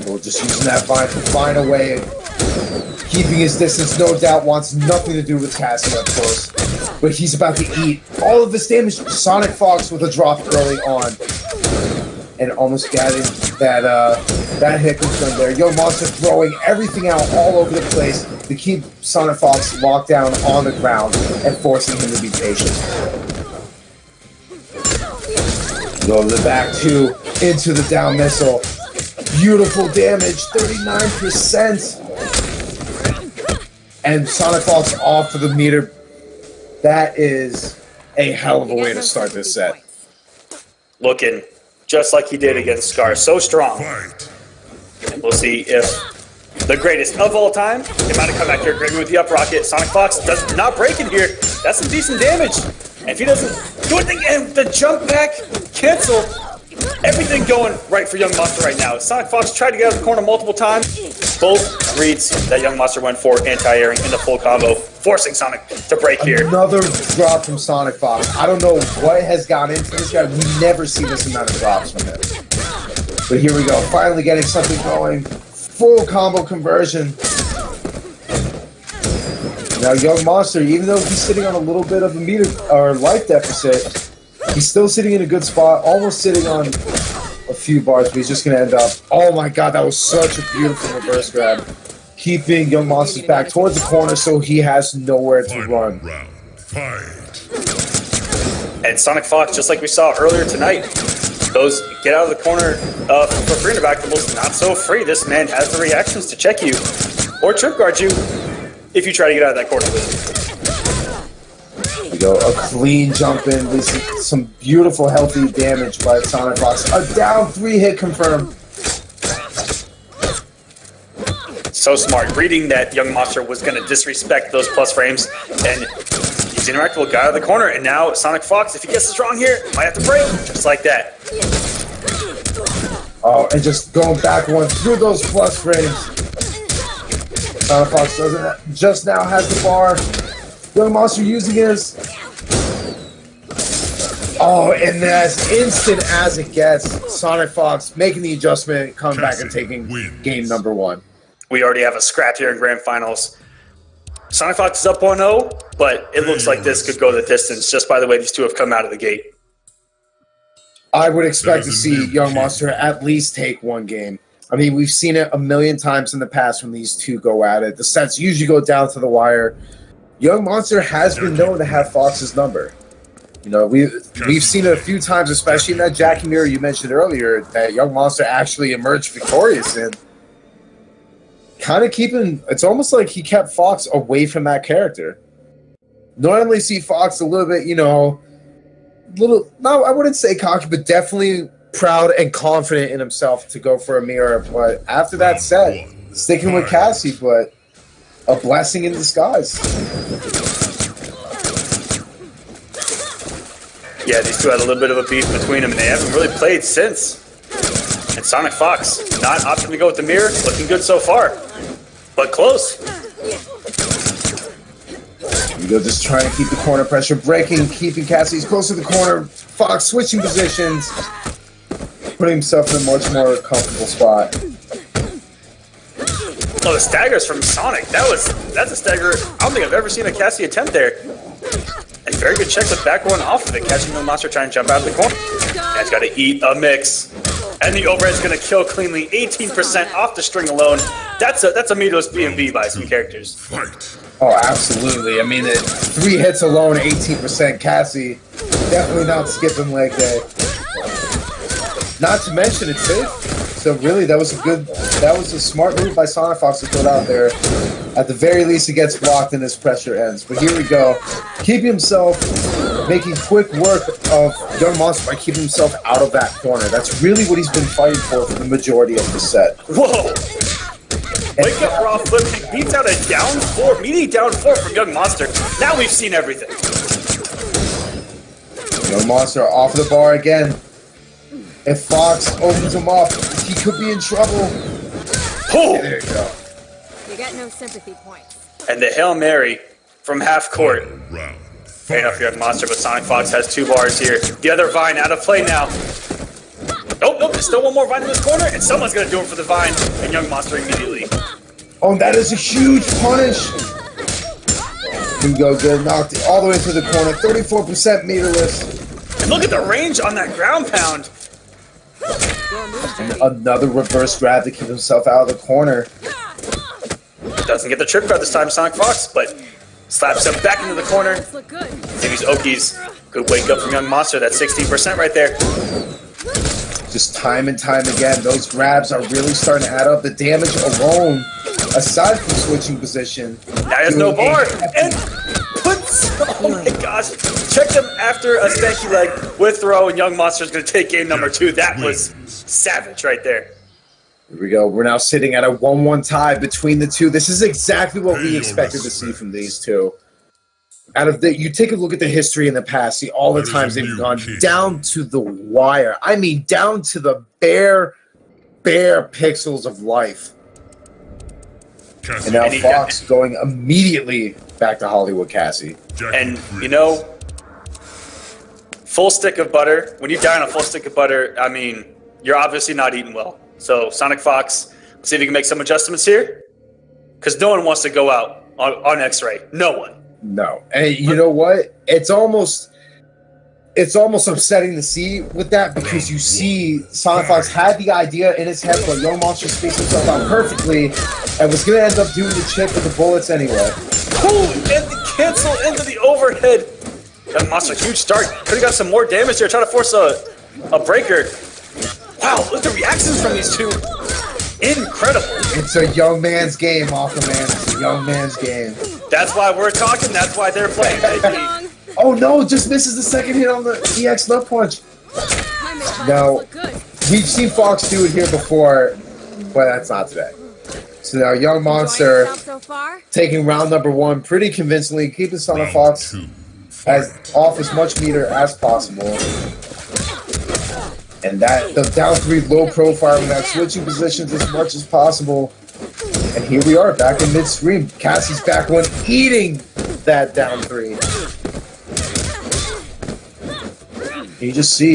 Well, just using that vine to find a way, keeping his distance, no doubt wants nothing to do with Cassie up close. But he's about to eat all of this damage. SonicFox with a drop early on. And almost getting that hit confirmed there. YungMonster throwing everything out all over the place to keep SonicFox locked down on the ground and forcing him to be patient. Go to the back two, into the down missile. Beautiful damage, 39%. And SonicFox off for the meter. That is a hell of a way to start this set. Looking just like he did against Scar, so strong. And we'll see if the greatest of all time can out of come back here, Gregory with the up rocket. SonicFox does not break in here. That's some decent damage. And if he doesn't do anything, and the jump back, cancel. Everything going right for YungMonster right now. SonicFox tried to get out of the corner multiple times. Both reads that YungMonster went for anti-airing in the full combo, forcing Sonic to break here. Another drop from SonicFox. I don't know what has gone into this guy. We never see this amount of drops from him. But here we go. Finally getting something going. Full combo conversion. Now YungMonster, even though he's sitting on a little bit of a meter or life deficit, he's still sitting in a good spot, almost sitting on a few bars, but he's just going to end up... Oh my god, that was such a beautiful reverse grab. Keeping YungMonster's back towards the corner so he has nowhere to run. And SonicFox, just like we saw earlier tonight, those get out of the corner for free and back, the most not so free. This man has the reactions to check you or trip guard you if you try to get out of that corner. We go, a clean jump in, with some beautiful healthy damage by SonicFox. A down 3 hit confirmed. So smart, reading that YungMonster was going to disrespect those plus frames, and he's interactable, got out of the corner, and now SonicFox, if he gets this wrong here, might have to break, just like that. Oh, and just going back one through those plus frames. SonicFox doesn't just now has the bar. YungMonster using his. Oh, and as instant as it gets, SonicFox making the adjustment, coming back and taking game number 1. We already have a scrap here in Grand Finals. SonicFox is up 1-0, but it looks like this could go the distance just by the way these two have come out of the gate. I would expect to see YungMonster at least take 1 game. I mean, we've seen it a million times in the past when these two go at it. The sets usually go down to the wire. YungMonster has been known to have Fox's number. You know, we've seen it a few times, especially in that Jackie mirror you mentioned earlier, that YungMonster actually emerged victorious in. Kind of keeping, it's almost like he kept Fox away from that character. Normally see Fox a little bit, you know, no, I wouldn't say cocky, but definitely proud and confident in himself to go for a mirror. But after that set, sticking with Cassie, but a blessing in disguise. Yeah, these two had a little bit of a beef between them, and they haven't really played since. And SonicFox not opting to go with the mirror, looking good so far, but close. You go, just trying to keep the corner pressure breaking, keeping Cassie close to the corner. Fox switching positions, putting himself in a much more comfortable spot. Oh, the staggers from Sonic. That's a stagger I don't think I've ever seen a Cassie attempt there. And very good check with back one off of it, catching YungMonster trying to jump out of the corner. And he's got to eat a mix. And the overhead's going to kill cleanly, 18% off the string alone. That's a meatless B&B by some characters. Oh, absolutely. I mean, 3 hits alone, 18%. Cassie, definitely not skipping leg day. Not to mention it's safe. So really, that was a smart move by SonicFox to put out there. At the very least, it gets blocked and his pressure ends. But here we go. Keeping himself, making quick work of YungMonster by keeping himself out of that corner. That's really what he's been fighting for the majority of the set. Whoa! Wake up raw flip kick beats out a down 4, meaty down 4 from YungMonster. Now we've seen everything. YungMonster off the bar again. If Fox opens him up, he could be in trouble. Oh! There you go. You got no sympathy points. And the Hail Mary from half court. Fair enough, YungMonster, but SonicFox has 2 bars here. The other Vine out of play now. Oh, nope, there's still one more Vine in this corner, and someone's going to do it for the Vine, and YungMonster immediately. Oh, that is a huge punish. Here we go, good. Knocked all the way to the corner. 34% meterless. And look at the range on that ground pound. And another reverse grab to keep himself out of the corner. Doesn't get the trip grab this time, SonicFox, but slaps him back into the corner. These Okies. Good wake up from YungMonster. That's 16% right there. Just time and time again, those grabs are really starting to add up. The damage alone, aside from switching position. Now he has no bar. And puts, oh my gosh. Checked him after a stanky leg with throw, and YungMonster's going to take game number 2. That was savage right there. Here we go. We're now sitting at a 1-1 tie between the two. This is exactly what we expected to see from these two. Out of you take a look at the history in the past, see all the times they've gone down to the wire. I mean, down to the bare pixels of life. And now Fox going immediately back to Hollywood Cassie. And, you know, full stick of butter. When you die on a full stick of butter, I mean, you're obviously not eating well. So, SonicFox, let's see if you can make some adjustments here. Because no one wants to go out on X-Ray. No one. No. And you know what? It's almost upsetting to see with that, because you see SonicFox had the idea in his head, but YungMonster spaced himself out perfectly and was going to end up doing the chip with the bullets anyway. Oh, and the cancel into the overhead. YungMonster, huge start. Could have got some more damage there, trying to force a breaker. Wow, look at the reactions from these two. Incredible. It's a young man's game, Aquaman. It's a young man's game. That's why we're talking. That's why they're playing. Oh no, just misses the second hit on the EX nut punch. Now, we've seen Fox do it here before, but that's not today. So now YungMonster taking round number 1 pretty convincingly, keeping SonicFox off as much meter as possible. And that the down 3 low profile with that switching positions as much as possible. And here we are back in midstream. Cassie's back one, eating that down 3. You just see,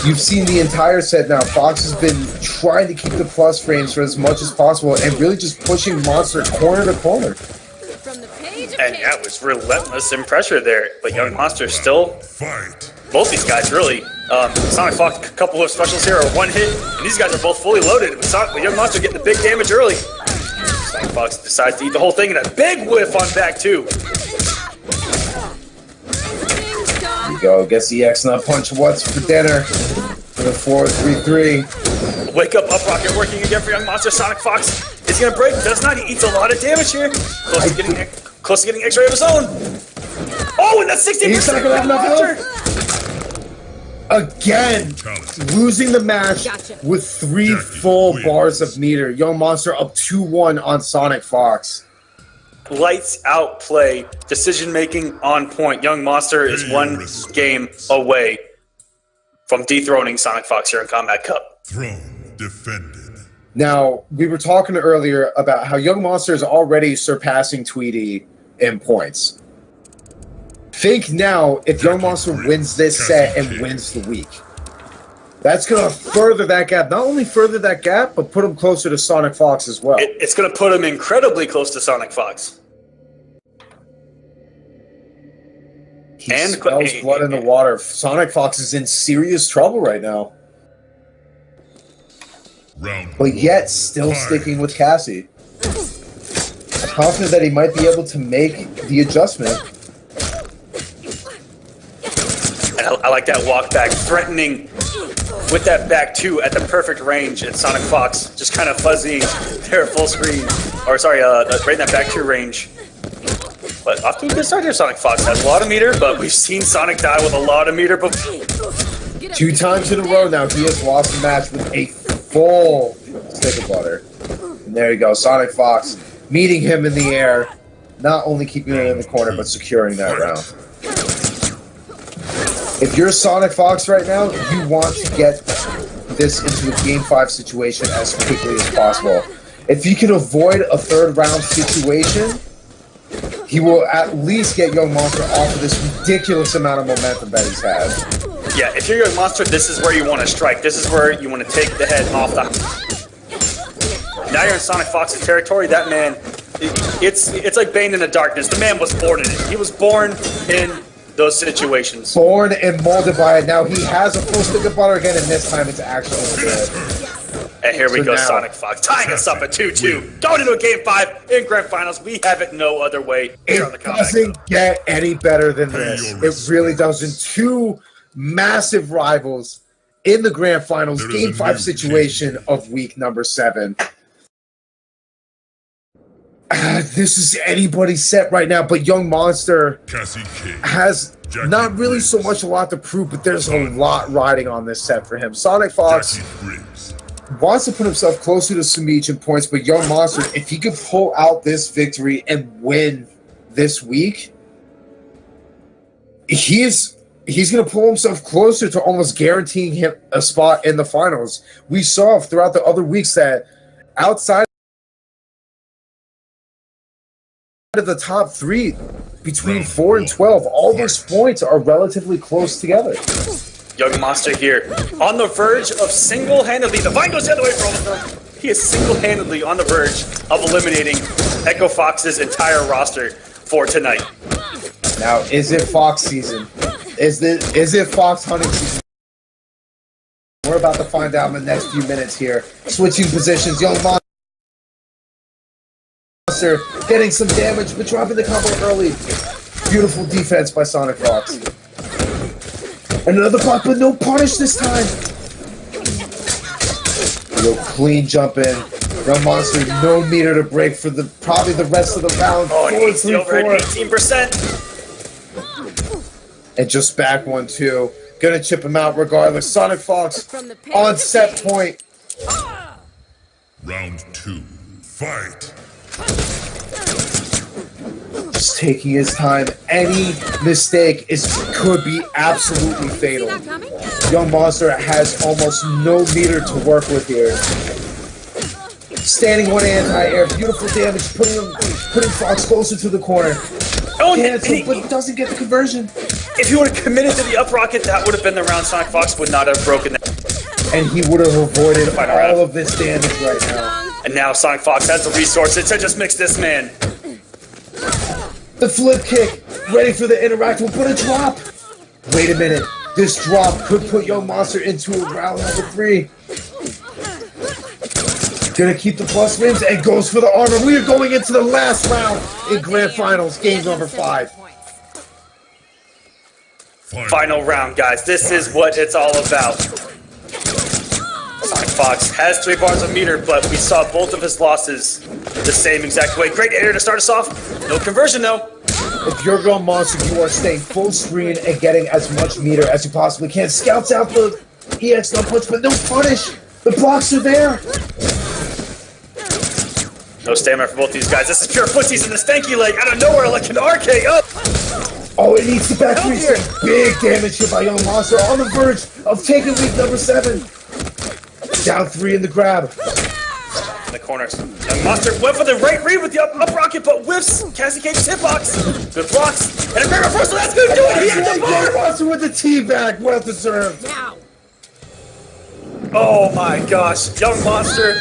you've seen the entire set now. Fox has been trying to keep the plus frames for as much as possible and really just pushing Monster corner to corner. And yeah, it was relentless in pressure there. But YungMonster still, both these guys really. SonicFox, a couple of specials here are one hit, and these guys are both fully loaded. But YungMonster getting the big damage early. SonicFox decides to eat the whole thing, and a big whiff on back 2. There you go, gets the X nut punch. What's for dinner? For the 4-3-3. Wake up rocket working again for YungMonster. SonicFox is gonna break. Does not. He eats a lot of damage here. Close to getting X-ray of his own. Oh, and that's 16%. He's not gonna have enough health. Again, losing the match with 3 full bars of meter. YungMonster up 2-1 on SonicFox. Lights out play, decision making on point. YungMonster is 1 game away from dethroning SonicFox here in Kombat Cup. Throne defended. Now, we were talking earlier about how YungMonster is already surpassing Tweety in points. Think now if YungMonster wins this set and wins the week. That's going to further that gap. Not only further that gap, but put him closer to SonicFox as well. It's going to put him incredibly close to SonicFox. He smells blood in the water. SonicFox is in serious trouble right now. But yet, still sticking with Cassie. Confident that he might be able to make the adjustment. And I like that walk back, threatening with that back 2 at the perfect range, and SonicFox just kind of fuzzying there at full screen. Or sorry, right in that back 2 range. But off to a good start here, SonicFox has a lot of meter, but we've seen Sonic die with a lot of meter before. 2 times in a row now, he has lost the match with a full stick of butter. And there you go, SonicFox meeting him in the air, not only keeping it in the corner, but securing that round. If you're SonicFox right now, you want to get this into a Game 5 situation as quickly as possible. If you can avoid a 3rd round situation, he will at least get YungMonster off of this ridiculous amount of momentum that he's had. Yeah, if you're YungMonster, this is where you want to strike. This is where you want to take the head off the... Now you're in SonicFox's territory. That man, it's like Bane in the darkness. The man was born in it. He was born in those situations. Born and molded by it. Now he has a full stick of butter again, and this time it's actually good. And here we go, SonicFox, tying us up at 2-2. Going into a Game 5 in Grand Finals. We have it no other way here on the Kombat doesn't Cup. get any better than this. It really doesn't. Two massive rivals in the Grand Finals, Game 5 situation of week number 7. This is anybody's set right now, but YungMonster has not really so much a lot to prove, but there's a lot riding on this set for him. SonicFox wants to put himself closer to Samich in points, but YungMonster, if he could pull out this victory and win this week, he's going to pull himself closer to almost guaranteeing him a spot in the finals. We saw throughout the other weeks that outside of the top 3, between 4 and 12, all those points are relatively close together. YungMonster here on the verge of single-handedly, the vine goes the other way for him. He is single-handedly on the verge of eliminating Echo Fox's entire roster for tonight. Now, is it Fox season? Is it Fox hunting season? We're about to find out in the next few minutes here. Switching positions, YungMonster getting some damage, but dropping the combo early. Beautiful defense by SonicFox. Another block, but no punish this time. Real clean jump in. YungMonster, no meter to break for probably the rest of the round. Oh, and he's over at 18%. And just back 1-2. Gonna chip him out regardless. SonicFox on set point. Round 2, fight. Just taking his time. Any mistake could be absolutely fatal. YungMonster has almost no meter to work with here. Standing one anti-air, beautiful damage, putting Fox closer to the corner. Cancel, but doesn't get the conversion. If he would have committed to the up rocket, that would have been the round. SonicFox would not have broken that. And he would have avoided all of this damage right now. And now SonicFox has the resources to just mix this man. The flip kick, ready for the interactable, but a drop. Wait a minute, this drop could put YungMonster into a round number 3. Gonna keep the plus wins and goes for the armor. We are going into the last round in Grand Finals, game number 5. Final round, guys. This is what it's all about. SonicFox has 3 bars of meter, but we saw both of his losses the same exact way. Great air to start us off. No conversion, though. If you're YungMonster, you are staying full screen and getting as much meter as you possibly can. Scouts out the EX no punch, but no punish. The blocks are there. No stamina for both these guys. This is pure footsies in the stanky leg out of nowhere like an RKO. Oh, it needs the back reset. Big damage here by YungMonster on the verge of taking week number 7. Down 3 in the grab. In the corners. YungMonster went for the right read with the up rocket, but whiffs Cassie Cage's hitbox. Good blocks. And a great reversal. That's good. Do it. He hit the bar. YungMonster with the teabag. Well deserved. Now. Oh my gosh. YungMonster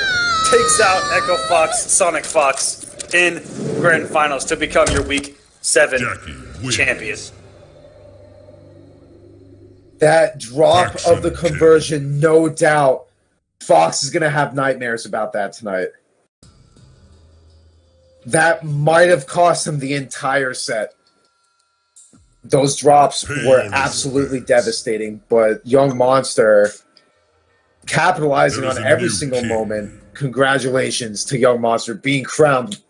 takes out Echo Fox, SonicFox in Grand Finals to become your Week 7 champion. That drop of the conversion, no doubt. Fox is going to have nightmares about that tonight. That might have cost him the entire set. Those drops were absolutely devastating, but YungMonster capitalizing on every single moment. Congratulations to YungMonster being crowned